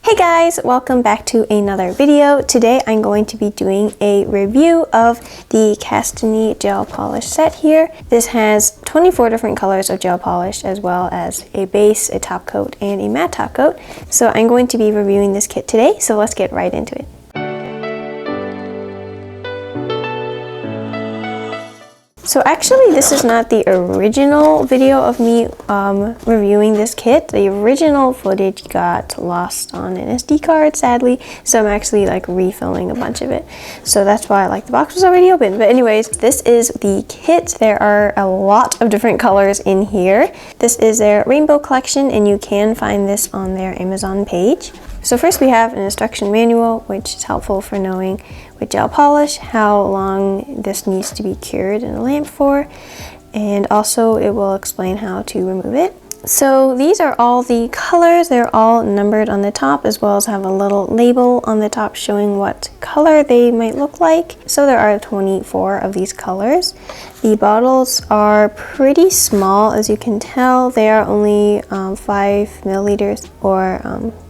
Hey guys, welcome back to another video. Today I'm going to be doing a review of the Kastiny gel polish set here. This has 24 different colors of gel polish as well as a base, a top coat, and a matte top coat. So I'm going to be reviewing this kit today, so let's get right into it. So actually this is not the original video of me reviewing this kit. The original footage got lost on an SD card, sadly, so I'm actually like refilling a bunch of it. So that's why the box was already open. But anyways, this is the kit. There are a lot of different colors in here. This is their rainbow collection and you can find this on their Amazon page. So first we have an instruction manual, which is helpful for knowing with gel polish how long this needs to be cured in a lamp for, and also it will explain how to remove it. So these are all the colors. They're all numbered on the top as well as have a little label on the top showing what color they might look like. So there are 24 of these colors. The bottles are pretty small, as you can tell. They are only 5 milliliters or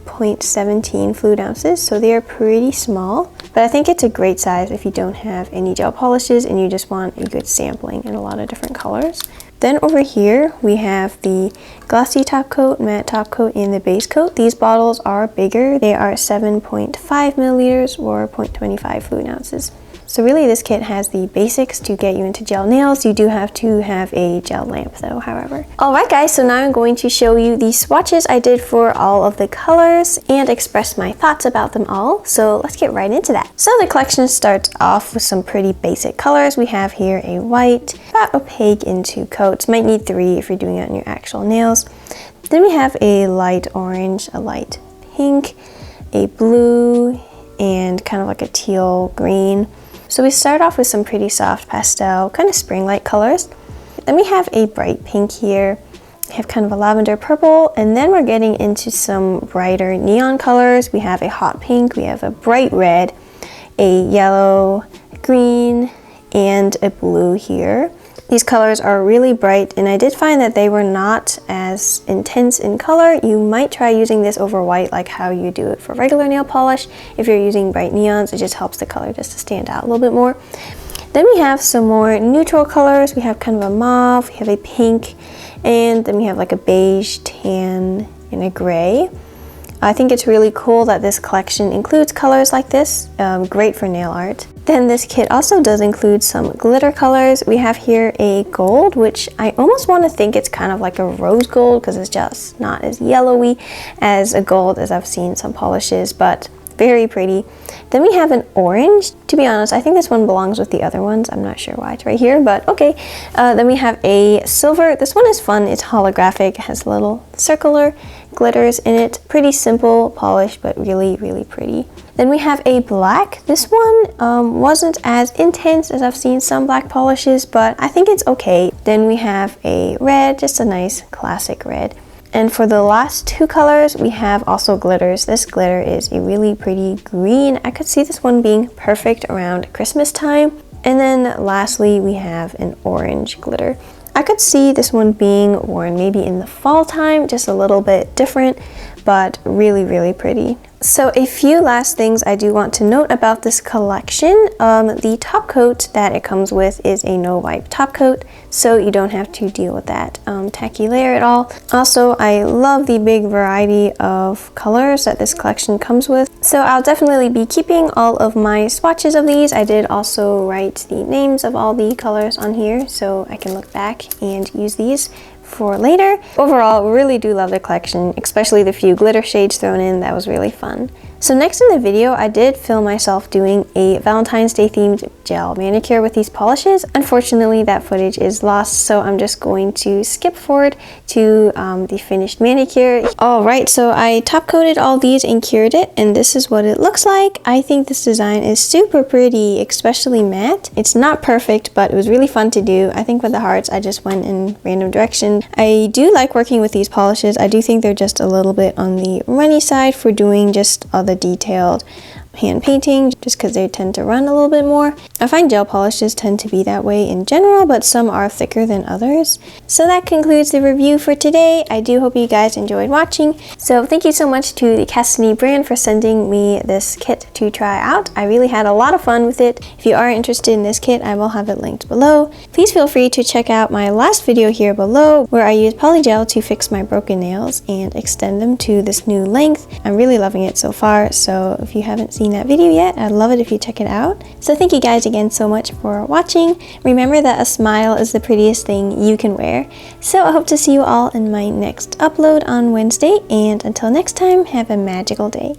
0.17 fluid ounces, so they are pretty small. But I think it's a great size if you don't have any gel polishes and you just want a good sampling in a lot of different colors. Then over here we have the glossy top coat, matte top coat, and the base coat. These bottles are bigger. They are 7.5 milliliters or 0.25 fluid ounces. So really this kit has the basics to get you into gel nails. You do have to have a gel lamp though, however. Alright guys, so now I'm going to show you the swatches I did for all of the colors and express my thoughts about them all. So let's get right into that. So the collection starts off with some pretty basic colors. We have here a white, about opaque in 2 coats. Might need 3 if you're doing it on your actual nails. Then we have a light orange, a light pink, a blue, and kind of like a teal green. So we start off with some pretty soft pastel, kind of spring-like colors. Then we have a bright pink here. We have kind of a lavender purple, and then we're getting into some brighter neon colors. We have a hot pink, we have a bright red, a yellow, a green, and a blue here. These colors are really bright, and I did find that they were not as intense in color. You might try using this over white like how you do it for regular nail polish. If you're using bright neons, it just helps the color just to stand out a little bit more. Then we have some more neutral colors. We have kind of a mauve, we have a pink, and then we have like a beige, tan, and a gray. I think it's really cool that this collection includes colors like this. Great for nail art. Then this kit also does include some glitter colors. We have here a gold, which I almost want to think it's kind of like a rose gold because it's just not as yellowy as a gold as I've seen some polishes, but very pretty. Then we have an orange. To be honest, I think this one belongs with the other ones. I'm not sure why it's right here, but okay. Then we have a silver. This one is fun. It's holographic. It has little circular glitters in it. Pretty simple polish, but really, really pretty. Then we have a black. This one wasn't as intense as I've seen some black polishes, but I think it's okay. Then we have a red, just a nice classic red. And for the last 2 colors, we have also glitters. This glitter is a really pretty green. I could see this one being perfect around Christmas time. And then lastly, we have an orange glitter. I could see this one being worn maybe in the fall time, just a little bit different, but really, really pretty. So a few last things I do want to note about this collection. The top coat that it comes with is a no wipe top coat, so you don't have to deal with that tacky layer at all. Also, I love the big variety of colors that this collection comes with. So I'll definitely be keeping all of my swatches of these. I did also write the names of all the colors on here so I can look back and use these for later. Overall, really do love the collection, especially the few glitter shades thrown in. That was really fun. So next in the video, I did film myself doing a Valentine's Day themed gel manicure with these polishes. Unfortunately, that footage is lost, so I'm just going to skip forward to the finished manicure. Alright, so I top coated all these and cured it, and this is what it looks like. I think this design is super pretty, especially matte. It's not perfect, but it was really fun to do. I think with the hearts, I just went in random direction. I do like working with these polishes. I do think they're just a little bit on the runny side for doing just all the detailed hand painting just because they tend to run a little bit more. I find gel polishes tend to be that way in general, but some are thicker than others. So that concludes the review for today. I do hope you guys enjoyed watching. So thank you so much to the Kastiny brand for sending me this kit to try out. I really had a lot of fun with it. If you are interested in this kit, I will have it linked below. Please feel free to check out my last video here below where I used polygel to fix my broken nails and extend them to this new length. I'm really loving it so far, so if you haven't seen that video yet, I'd love it if you check it out. So thank you guys again so much for watching. Remember that a smile is the prettiest thing you can wear. So I hope to see you all in my next upload on Wednesday, and until next time, have a magical day.